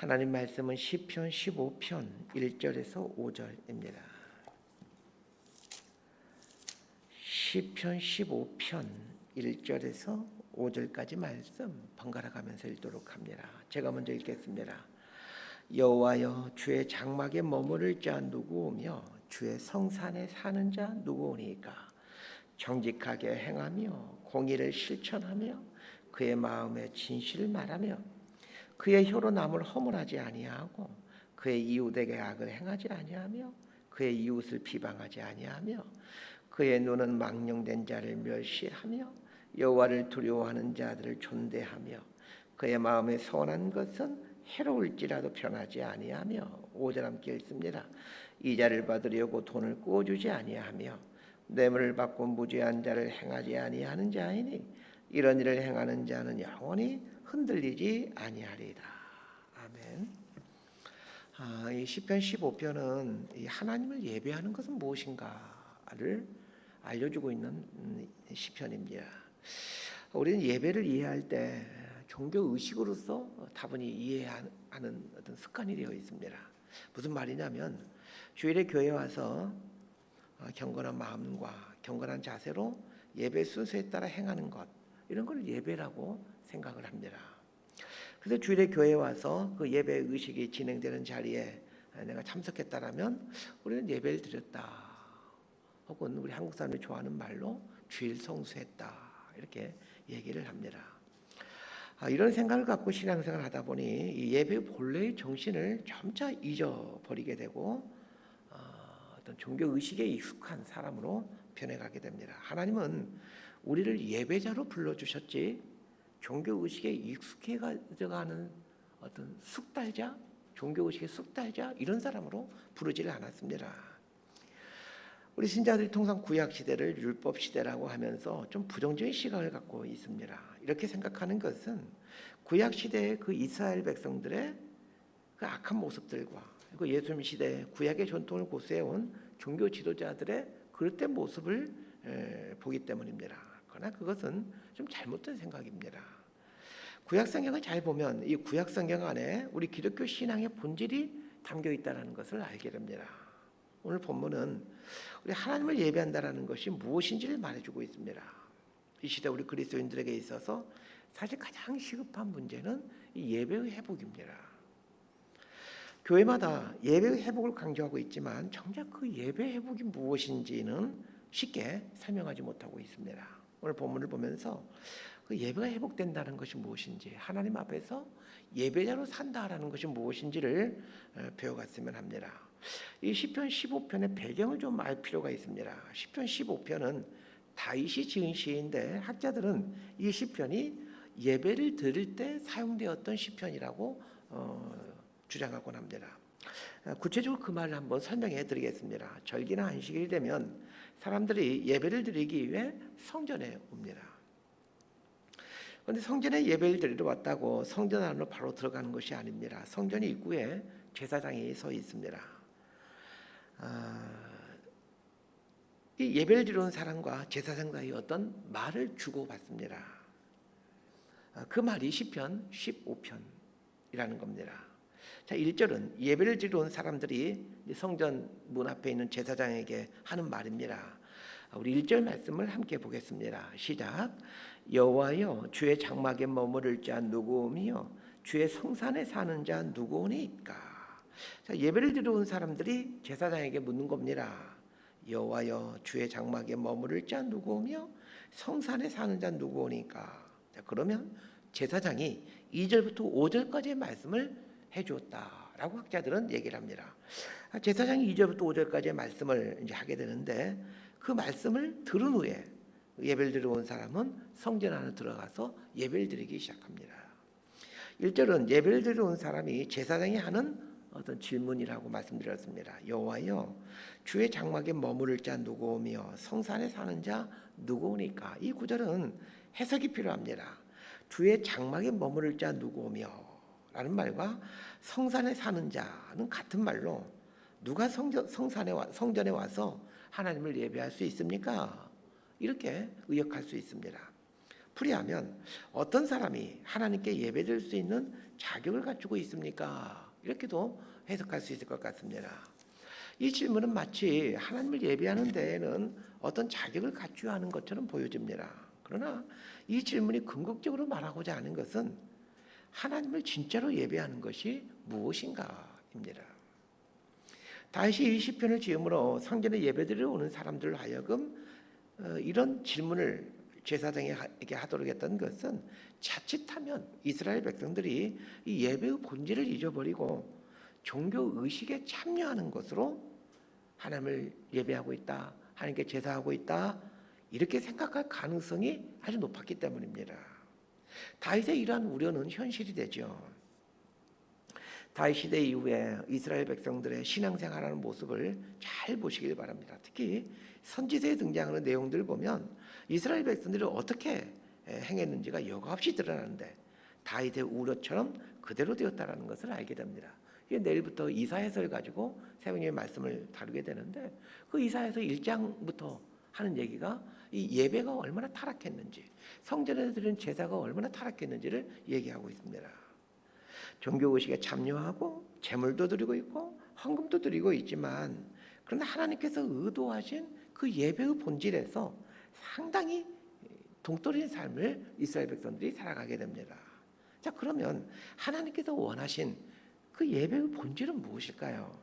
하나님 말씀은 시편 15편 1절에서 5절입니다. 시편 15편 1절에서 5절까지 말씀 번갈아 가면서 읽도록 합니다. 제가 먼저 읽겠습니다. 여호와여, 주의 장막에 머무를 자 누구오며 주의 성산에 사는 자 누구오니까? 정직하게 행하며 공의를 실천하며 그의 마음에 진실을 말하며 그의 혀로 남을 허물하지 아니하고 그의 이웃에게 악을 행하지 아니하며 그의 이웃을 비방하지 아니하며 그의 눈은 망령된 자를 멸시하며 여호와를 두려워하는 자들을 존대하며 그의 마음에 선한 것은 해로울지라도 편하지 아니하며 5절 함께 읽습니다. 이자를 받으려고 돈을 꾸어주지 아니하며 뇌물을 받고 무죄한 자를 행하지 아니하는 자이니 이런 일을 행하는 자는 영원히 흔들리지 아니하리이다. 아멘. 이 시편 15편은 이 하나님을 예배하는 것은 무엇인가를 알려주고 있는 시편입니다. 우리는 예배를 이해할 때 종교 의식으로서 다분히 이해하는 어떤 습관이 되어 있습니다. 무슨 말이냐면 주일에 교회 와서 경건한 마음과 경건한 자세로 예배 순서에 따라 행하는 것, 이런 걸 예배라고 생각을 합니다. 그래서 주일에 교회 와서 그 예배 의식이 진행되는 자리에 내가 참석했다라면 우리는 예배를 드렸다, 혹은 우리 한국 사람들이 좋아하는 말로 주일 성수했다, 이렇게 얘기를 합니다. 이런 생각을 갖고 신앙생활을 하다 보니 이 예배의 본래의 정신을 점차 잊어버리게 되고 어떤 종교 의식에 익숙한 사람으로 변해가게 됩니다. 하나님은 우리를 예배자로 불러주셨지 종교 의식에 익숙해가는 어떤 숙달자, 종교 의식의 숙달자, 이런 사람으로 부르지를 않았습니다. 우리 신자들이 통상 구약 시대를 율법 시대라고 하면서 좀 부정적인 시각을 갖고 있습니다. 이렇게 생각하는 것은 구약 시대의 그 이스라엘 백성들의 그 악한 모습들과 그리고 예수님 시대 구약의 전통을 고수해온 종교 지도자들의 그릇된 모습을 보기 때문입니다. 그러나 그것은 좀 잘못된 생각입니다. 구약 성경을 잘 보면 이 구약 성경 안에 우리 기독교 신앙의 본질이 담겨 있다는 것을 알게 됩니다. 오늘 본문은 우리 하나님을 예배한다는 것이 무엇인지를 말해주고 있습니다. 이 시대 우리 그리스도인들에게 있어서 사실 가장 시급한 문제는 이 예배의 회복입니다. 교회마다 예배의 회복을 강조하고 있지만 정작 그 예배 회복이 무엇인지는 쉽게 설명하지 못하고 있습니다. 오늘 본문을 보면서 그 예배가 회복된다는 것이 무엇인지, 하나님 앞에서 예배자로 산다라는 것이 무엇인지를 배워갔으면 합니다. 이 시편 15편의 배경을 좀 알 필요가 있습니다. 시편 15편은 다윗이 지은 시인데 학자들은 이 시편이 예배를 드릴 때 사용되었던 시편이라고 주장하곤 합니다. 구체적으로 그 말을 한번 설명해 드리겠습니다. 절기나 안식일이 되면 사람들이 예배를 드리기 위해 성전에 옵니다. 그런데 성전에 예배를 드리러 왔다고 성전 안으로 바로 들어가는 것이 아닙니다. 성전 입구에 제사장이 서 있습니다. 이 예배를 드리러 온 사람과 제사장 사이에 어떤 말을 주고받습니다. 그 말이 시편 15편이라는 겁니다. 자, 1절은 예배를 드리러 온 사람들이 성전 문 앞에 있는 제사장에게 하는 말입니다. 우리 1절 말씀을 함께 보겠습니다. 시작. 여호와여, 주의 장막에 머무를 자 누구오며 주의 성산에 사는 자 누구오니까? 자, 예배를 드리러 온 사람들이 제사장에게 묻는 겁니다. 여호와여, 주의 장막에 머무를 자 누구오며 성산에 사는 자 누구오니까? 자, 그러면 제사장이 2절부터 5절까지의 말씀을 해주었다라고 학자들은 얘기를 합니다. 제사장이 2절부터 5절까지의 말씀을 이제 하게 되는데 그 말씀을 들은 후에 예배를 드리러 온 사람은 성전 안에 들어가서 예배를 드리기 시작합니다. 1절은 예배를 드리러 온 사람이 제사장이 하는 어떤 질문이라고 말씀드렸습니다. 여호와여, 주의 장막에 머무를 자 누구오며 성산에 사는 자 누구오니까? 이 구절은 해석이 필요합니다. 주의 장막에 머무를 자 누구오며 라는 말과 성산에 사는 자는 같은 말로 누가 성전에 와서 하나님을 예배할 수 있습니까? 이렇게 의역할 수 있습니다. 풀이하면 어떤 사람이 하나님께 예배드릴 수 있는 자격을 갖추고 있습니까? 이렇게도 해석할 수 있을 것 같습니다. 이 질문은 마치 하나님을 예배하는 데에는 어떤 자격을 갖춰야 하는 것처럼 보여집니다. 그러나 이 질문이 궁극적으로 말하고자 하는 것은 하나님을 진짜로 예배하는 것이 무엇인가입니다. 다윗이 이 시편을 지음으로 성전에 예배드리러 오는 사람들 하여금 이런 질문을 제사장에게 하도록 했던 것은 자칫하면 이스라엘 백성들이 이 예배의 본질을 잊어버리고 종교 의식에 참여하는 것으로 하나님을 예배하고 있다, 하나님께 제사하고 있다, 이렇게 생각할 가능성이 아주 높았기 때문입니다. 다윗의 이러한 우려는 현실이 되죠. 다윗 시대 이후에 이스라엘 백성들의 신앙생활하는 모습을 잘 보시길 바랍니다. 특히 선지서에 등장하는 내용들을 보면 이스라엘 백성들이 어떻게 행했는지가 여과없이 드러나는데 다윗의 우려처럼 그대로 되었다는 것을 알게 됩니다. 내일부터 이사야서를 가지고 새벽에 말씀을 다루게 되는데 그 이사야서 1장부터 하는 얘기가 이 예배가 얼마나 타락했는지, 성전에서 드리는 제사가 얼마나 타락했는지를 얘기하고 있습니다. 종교의식에 참여하고 재물도 드리고 있고 헌금도 드리고 있지만, 그러나 하나님께서 의도하신 그 예배의 본질에서 상당히 동떨어진 삶을 이스라엘 백성들이 살아가게 됩니다. 자, 그러면 하나님께서 원하신 그 예배의 본질은 무엇일까요?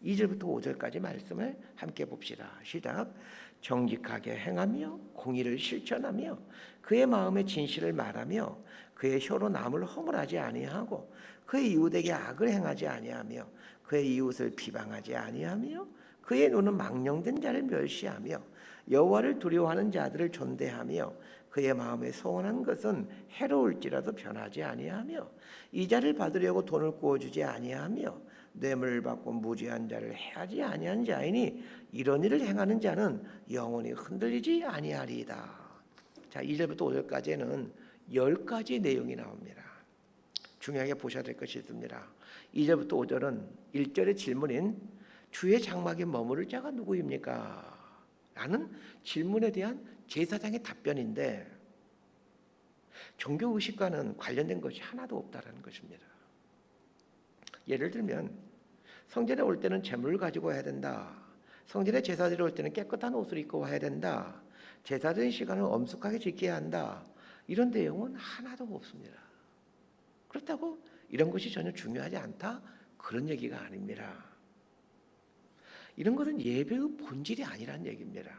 2절부터 5절까지 말씀을 함께 봅시다. 시작. 정직하게 행하며 공의를 실천하며 그의 마음의 진실을 말하며 그의 혀로 남을 허물하지 아니하고 그의 이웃에게 악을 행하지 아니하며 그의 이웃을 비방하지 아니하며 그의 눈은 망령된 자를 멸시하며 여호와를 두려워하는 자들을 존대하며 그의 마음에 소원한 것은 해로울지라도 변하지 아니하며 이자를 받으려고 돈을 구워주지 아니하며 뇌물을 받고 무죄한 자를 해하지 아니한 자이니 이런 일을 행하는 자는 영원히 흔들리지 아니하리이다. 자, 2절부터 5절까지는 10가지 내용이 나옵니다. 중요하게 보셔야 될 것이 있습니다. 2절부터 5절은 1절의 질문인 주의 장막에 머무를 자가 누구입니까? 라는 질문에 대한 제사장의 답변인데 종교의식과는 관련된 것이 하나도 없다는 것입니다. 예를 들면 성전에 올 때는 제물을 가지고 와야 된다. 성전에 제사드리러 올 때는 깨끗한 옷을 입고 와야 된다. 제사드리는 시간을 엄숙하게 지켜야 한다. 이런 내용은 하나도 없습니다. 그렇다고 이런 것이 전혀 중요하지 않다? 그런 얘기가 아닙니다. 이런 것은 예배의 본질이 아니라는 얘기입니다.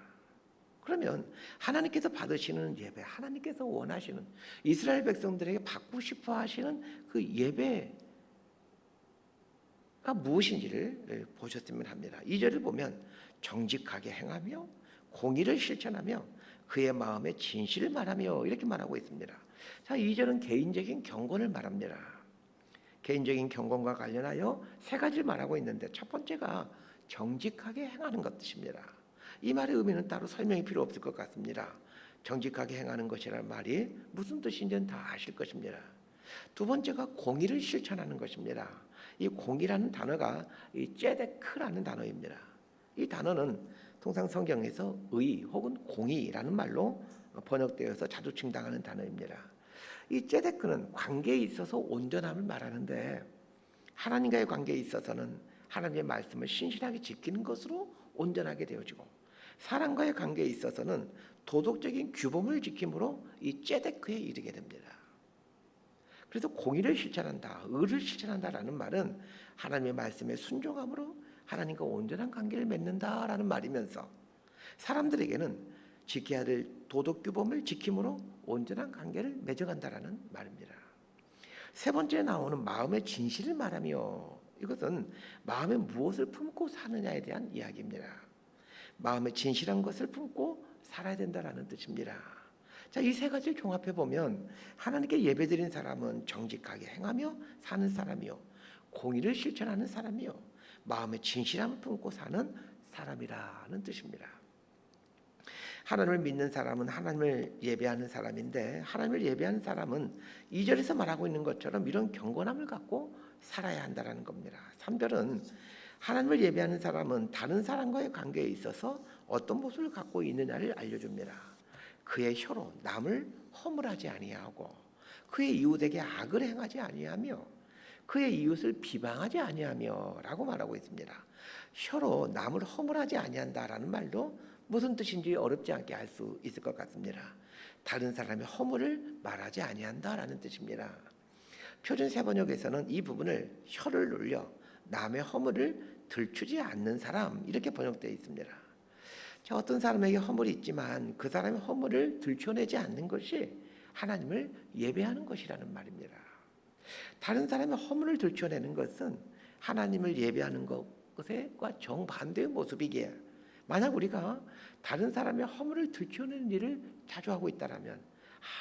그러면 하나님께서 받으시는 예배, 하나님께서 원하시는 이스라엘 백성들에게 받고 싶어 하시는 그 예배가 무엇인지를 보셨으면 합니다. 2절을 보면 정직하게 행하며 공의를 실천하며 그의 마음에 진실을 말하며 이렇게 말하고 있습니다. 자, 2절은 개인적인 경건을 말합니다. 개인적인 경건과 관련하여 3가지를 말하고 있는데 첫 번째가 정직하게 행하는 것입니다. 이 말의 의미는 따로 설명이 필요 없을 것 같습니다. 정직하게 행하는 것이라는 말이 무슨 뜻인지는 다 아실 것입니다. 두 번째가 공의를 실천하는 것입니다. 이 공의라는 단어가 이 째데크라는 단어입니다. 이 단어는 통상 성경에서 의 혹은 공의라는 말로 번역되어서 자주 등장하는 단어입니다. 이 째데크는 관계에 있어서 온전함을 말하는데 하나님과의 관계에 있어서는 하나님의 말씀을 신실하게 지키는 것으로 온전하게 되어지고 사람과의 관계에 있어서는 도덕적인 규범을 지킴으로 이 째데크에 이르게 됩니다. 그래서 공의를 실천한다, 의를 실천한다라는 말은 하나님의 말씀에 순종함으로 하나님과 온전한 관계를 맺는다라는 말이면서 사람들에게는 지켜야 될 도덕 규범을 지킴으로 온전한 관계를 맺어간다라는 말입니다. 세 번째 나오는 마음의 진실을 말하며 이것은 마음에 무엇을 품고 사느냐에 대한 이야기입니다. 마음에 진실한 것을 품고 살아야 된다라는 뜻입니다. 자, 이 3가지를 종합해 보면 하나님께 예배드린 사람은 정직하게 행하며 사는 사람이요, 공의를 실천하는 사람이요, 마음에 진실함을 품고 사는 사람이라는 뜻입니다. 하나님을 믿는 사람은 하나님을 예배하는 사람인데 하나님을 예배하는 사람은 2절에서 말하고 있는 것처럼 이런 경건함을 갖고 살아야 한다는 겁니다. 3절은 하나님을 예배하는 사람은 다른 사람과의 관계에 있어서 어떤 모습을 갖고 있느냐를 알려줍니다. 그의 혀로 남을 허물하지 아니하고 그의 이웃에게 악을 행하지 아니하며 그의 이웃을 비방하지 아니하며라고 말하고 있습니다. 혀로 남을 허물하지 아니한다라는 말도 무슨 뜻인지 어렵지 않게 알 수 있을 것 같습니다. 다른 사람의 허물을 말하지 아니한다라는 뜻입니다. 표준 세번역에서는 이 부분을 혀를 놀려 남의 허물을 들추지 않는 사람 이렇게 번역되어 있습니다. 어떤 사람에게 허물이 있지만 그 사람의 허물을 들춰내지 않는 것이 하나님을 예배하는 것이라는 말입니다. 다른 사람의 허물을 들춰내는 것은 하나님을 예배하는 것과 정반대의 모습이기에 만약 우리가 다른 사람의 허물을 들춰내는 일을 자주 하고 있다면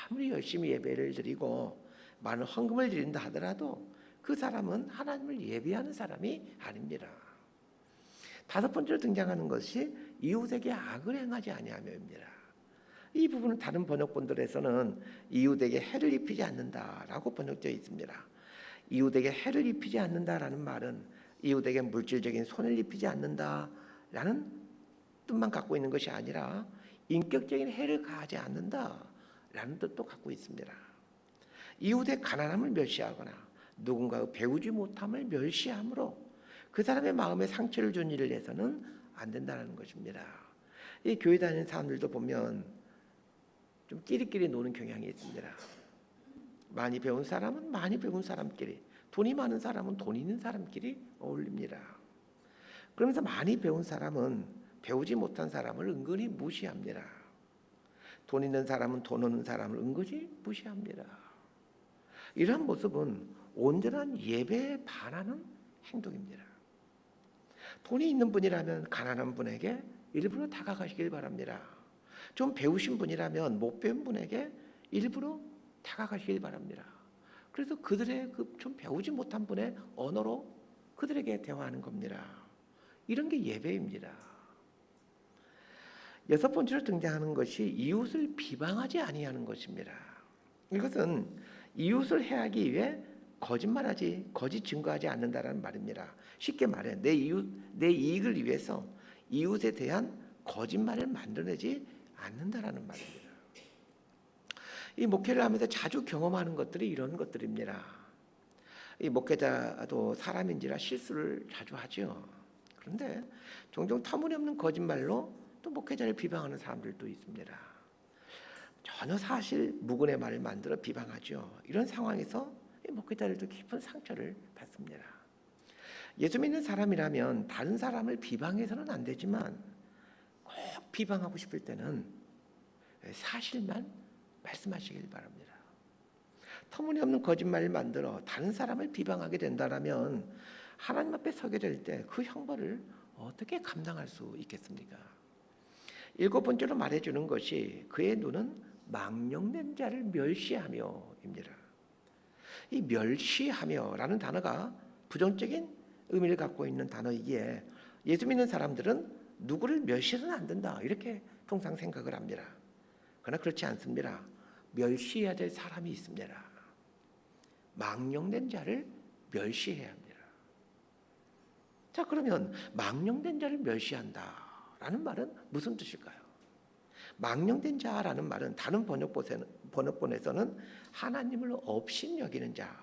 아무리 열심히 예배를 드리고 많은 헌금을 드린다 하더라도 그 사람은 하나님을 예배하는 사람이 아닙니다. 다섯 번째로 등장하는 것이 이웃에게 악을 행하지 아니하며입니다. 이 부분은 다른 번역본들에서는 이웃에게 해를 입히지 않는다라고 번역되어 있습니다. 이웃에게 해를 입히지 않는다라는 말은 이웃에게 물질적인 손해를 입히지 않는다라는 뜻만 갖고 있는 것이 아니라 인격적인 해를 가하지 않는다라는 뜻도 갖고 있습니다. 이웃의 가난함을 멸시하거나 누군가의 배우지 못함을 멸시함으로 그 사람의 마음에 상처를 준 일을 해서는 안 된다는 것입니다. 이 교회 다니는 사람들도 보면 좀 끼리끼리 노는 경향이 있습니다. 많이 배운 사람은 많이 배운 사람끼리, 돈이 많은 사람은 돈 있는 사람끼리 어울립니다. 그러면서 많이 배운 사람은 배우지 못한 사람을 은근히 무시합니다. 돈 있는 사람은 돈 없는 사람을 은근히 무시합니다. 이러한 모습은 온전한 예배에 반하는 행동입니다. 돈이 있는 분이라면 가난한 분에게 일부러 다가가시길 바랍니다. 좀 배우신 분이라면 못 배운 분에게 일부러 다가가시길 바랍니다. 그래서 그들의 그 좀 배우지 못한 분의 언어로 그들에게 대화하는 겁니다. 이런 게 예배입니다. 여섯 번째로 등장하는 것이 이웃을 비방하지 아니하는 것입니다. 이것은 이웃을 해하기 위해 거짓말하지, 거짓 증거하지 않는다라는 말입니다. 쉽게 말해 내 이익을 위해서 이웃에 대한 거짓말을 만들어내지 않는다라는 말입니다. 이 목회를 하면서 자주 경험하는 것들이 이런 것들입니다. 이 목회자도 사람인지라 실수를 자주 하죠. 그런데 종종 터무니없는 거짓말로 또 목회자를 비방하는 사람들도 있습니다. 전혀 사실 무근의 말을 만들어 비방하죠. 이런 상황에서 목회자들도 깊은 상처를 받습니다. 예수 믿는 사람이라면 다른 사람을 비방해서는 안 되지만 꼭 비방하고 싶을 때는 사실만 말씀하시길 바랍니다. 터무니없는 거짓말을 만들어 다른 사람을 비방하게 된다면 하나님 앞에 서게 될 때 그 형벌을 어떻게 감당할 수 있겠습니까? 일곱 번째로 말해주는 것이 그의 눈은 망령된 자를 멸시하며입니다. 이 멸시하며라는 단어가 부정적인 의미를 갖고 있는 단어이기에 예수 믿는 사람들은 누구를 멸시해서는 안 된다 이렇게 통상 생각을 합니다. 그러나 그렇지 않습니다. 멸시해야 될 사람이 있습니다. 망령된 자를 멸시해야 합니다. 자, 그러면 망령된 자를 멸시한다라는 말은 무슨 뜻일까요? 망령된 자라는 말은 다른 번역본에서는 하나님을 업신여기는 자,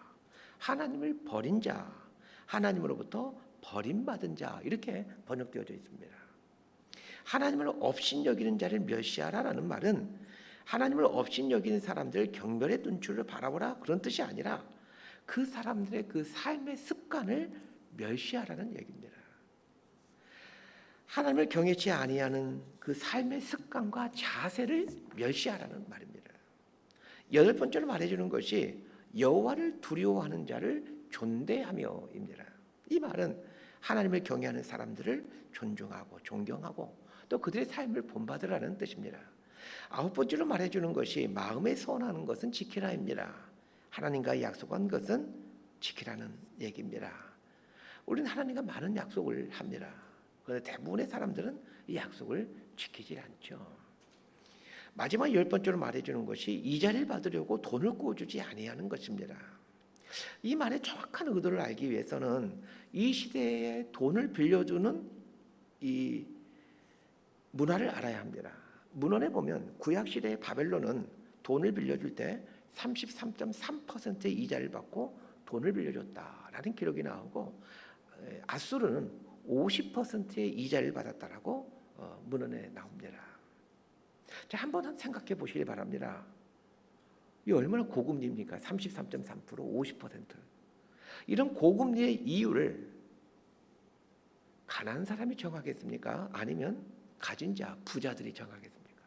하나님을 버린 자, 하나님으로부터 버림받은 자 이렇게 번역되어져 있습니다. 하나님을 업신여기는 자를 멸시하라라는 말은 하나님을 업신여기는 사람들 경멸의 눈초리를 바라보라 그런 뜻이 아니라 그 사람들의 그 삶의 습관을 멸시하라는 얘기입니다. 하나님을 경외치 아니하는 그 삶의 습관과 자세를 멸시하라는 말입니다. 여덟 번째로 말해주는 것이 여호와를 두려워하는 자를 존대하며입니다. 이 말은 하나님을 경외하는 사람들을 존중하고 존경하고 또 그들의 삶을 본받으라는 뜻입니다. 아홉 번째로 말해주는 것이 마음에 소원하는 것은 지키라입니다. 하나님과 약속한 것은 지키라는 얘기입니다. 우리는 하나님과 많은 약속을 합니다. 그런데 대부분의 사람들은 이 약속을 지키지 않죠. 마지막 열 번째로 말해주는 것이 이자를 받으려고 돈을 꿔주지 아니하는 것입니다. 이 말의 정확한 의도를 알기 위해서는 이 시대에 돈을 빌려주는 이 문화를 알아야 합니다. 문헌에 보면 구약 시대의 바벨론은 돈을 빌려줄 때 33.3%의 이자를 받고 돈을 빌려줬다라는 기록이 나오고, 아수르는 50%의 이자를 받았다라고 문헌에 나옵니다. 자, 한번 생각해 보시길 바랍니다. 이 얼마나 고금리입니까? 33.3%, 50%. 이런 고금리의 이유를 가난한 사람이 정하겠습니까? 아니면 가진 자, 부자들이 정하겠습니까?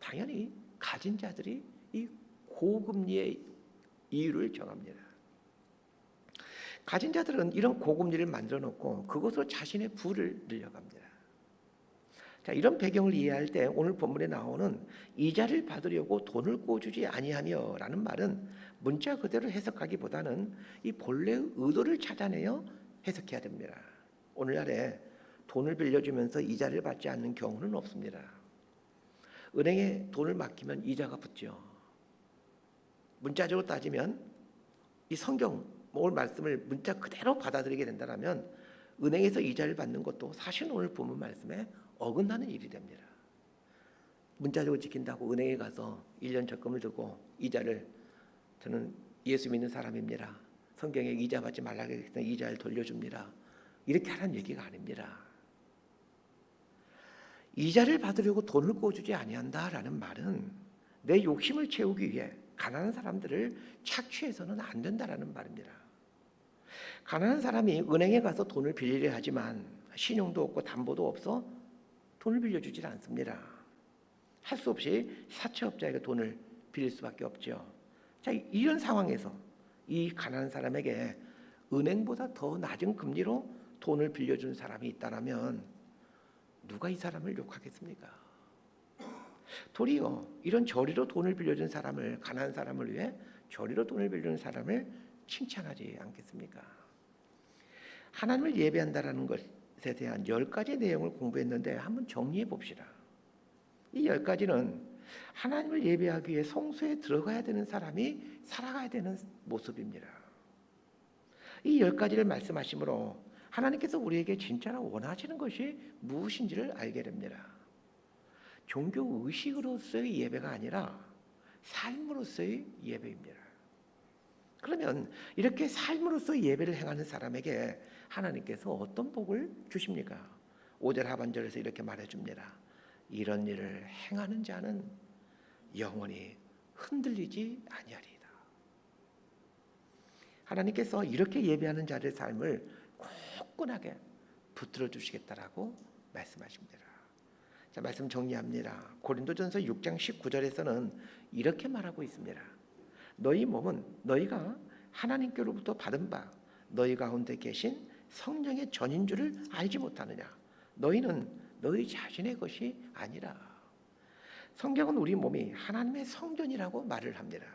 당연히 가진 자들이 이 고금리의 이유를 정합니다. 가진 자들은 이런 고금리를 만들어 놓고 그것으로 자신의 부를 늘려갑니다. 자, 이런 배경을 이해할 때 오늘 본문에 나오는 이자를 받으려고 돈을 꿔주지 아니하며라는 말은 문자 그대로 해석하기보다는 이 본래의 의도를 찾아내어 해석해야 됩니다. 오늘날에 돈을 빌려주면서 이자를 받지 않는 경우는 없습니다. 은행에 돈을 맡기면 이자가 붙죠. 문자적으로 따지면 이 성경 오늘 말씀을 문자 그대로 받아들이게 된다면 은행에서 이자를 받는 것도 사실 오늘 본문 말씀에 어긋나는 일이 됩니다. 문자적으로 지킨다고 은행에 가서 1년 적금을 두고 이자를, 저는 예수 믿는 사람입니다, 성경에 이자 받지 말라고 했더니 이자를 돌려줍니다, 이렇게 하라는 얘기가 아닙니다. 이자를 받으려고 돈을 꿔주지 아니한다라는 말은 내 욕심을 채우기 위해 가난한 사람들을 착취해서는 안 된다라는 말입니다. 가난한 사람이 은행에 가서 돈을 빌리려 하지만 신용도 없고 담보도 없어 돈을 빌려주질 않습니다. 할 수 없이 사채업자에게 돈을 빌릴 수밖에 없죠. 자, 이런 상황에서 이 가난한 사람에게 은행보다 더 낮은 금리로 돈을 빌려준 사람이 있다면 누가 이 사람을 욕하겠습니까? 도리어 이런 저리로 돈을 빌려준 사람을, 가난한 사람을 위해 저리로 돈을 빌려준 사람을 칭찬하지 않겠습니까? 하나님을 예배한다라는 것에 대한 10가지 내용을 공부했는데 한번 정리해 봅시다. 이 10가지는 하나님을 예배하기 위해 성소에 들어가야 되는 사람이 살아가야 되는 모습입니다. 이 10가지를 말씀하시므로 하나님께서 우리에게 진짜로 원하시는 것이 무엇인지를 알게 됩니다. 종교 의식으로서의 예배가 아니라 삶으로서의 예배입니다. 그러면 이렇게 삶으로서 예배를 행하는 사람에게 하나님께서 어떤 복을 주십니까? 5절 하반절에서 이렇게 말해줍니다. 이런 일을 행하는 자는 영원히 흔들리지 아니하리이다. 하나님께서 이렇게 예배하는 자들의 삶을 굳건하게 붙들어 주시겠다라고 말씀하십니다. 자, 말씀 정리합니다. 고린도전서 6장 19절에서는 이렇게 말하고 있습니다. 너희 몸은 너희가 하나님께로부터 받은 바 너희 가운데 계신 성령의 전인 줄을 알지 못하느냐? 너희는 너희 자신의 것이 아니라. 성경은 우리 몸이 하나님의 성전이라고 말을 합니다.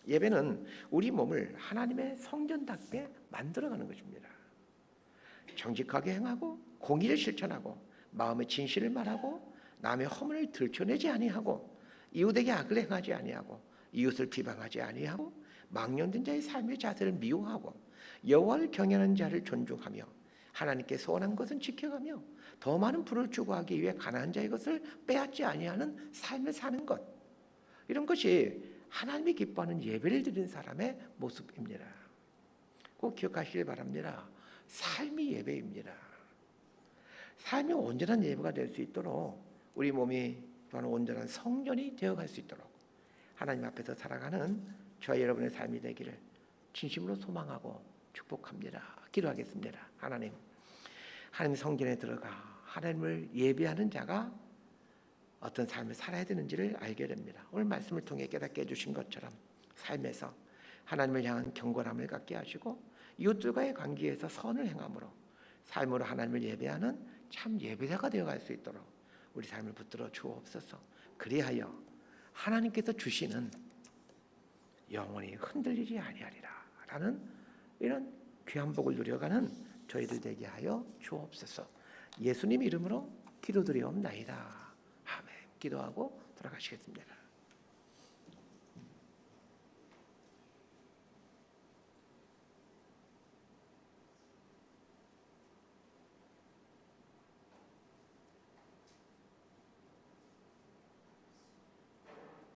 예배는 우리 몸을 하나님의 성전답게 만들어가는 것입니다. 정직하게 행하고 공의를 실천하고 마음의 진실을 말하고 남의 허물을 들춰내지 아니하고 이웃에게 악을 행하지 아니하고 이웃을 비방하지 아니하고 망령된 자의 삶의 자세를 미워하고 여호와를 경외하는 자를 존중하며 하나님께 소원한 것은 지켜가며 더 많은 부를 추구하기 위해 가난한 자의 것을 빼앗지 아니하는 삶을 사는 것, 이런 것이 하나님이 기뻐하는 예배를 드리는 사람의 모습입니다. 꼭 기억하시길 바랍니다. 삶이 예배입니다. 삶이 온전한 예배가 될 수 있도록 우리 몸이 또한 온전한 성전이 되어갈 수 있도록 하나님 앞에서 살아가는 저와 여러분의 삶이 되기를 진심으로 소망하고 축복합니다. 기도하겠습니다. 하나님 성전에 들어가 하나님을 예배하는 자가 어떤 삶을 살아야 되는지를 알게 됩니다. 오늘 말씀을 통해 깨닫게 해주신 것처럼 삶에서 하나님을 향한 경건함을 갖게 하시고 이웃들과의 관계에서 선을 행함으로 삶으로 하나님을 예배하는 참 예배자가 되어갈 수 있도록 우리 삶을 붙들어 주옵소서. 그리하여 하나님께서 주시는 영원히 흔들리지 아니하리라 라는 이런 귀한 복을 누려가는 저희들 되게 하여 주옵소서. 예수님 이름으로 기도드리옵나이다. 아멘. 기도하고 돌아가시겠습니다.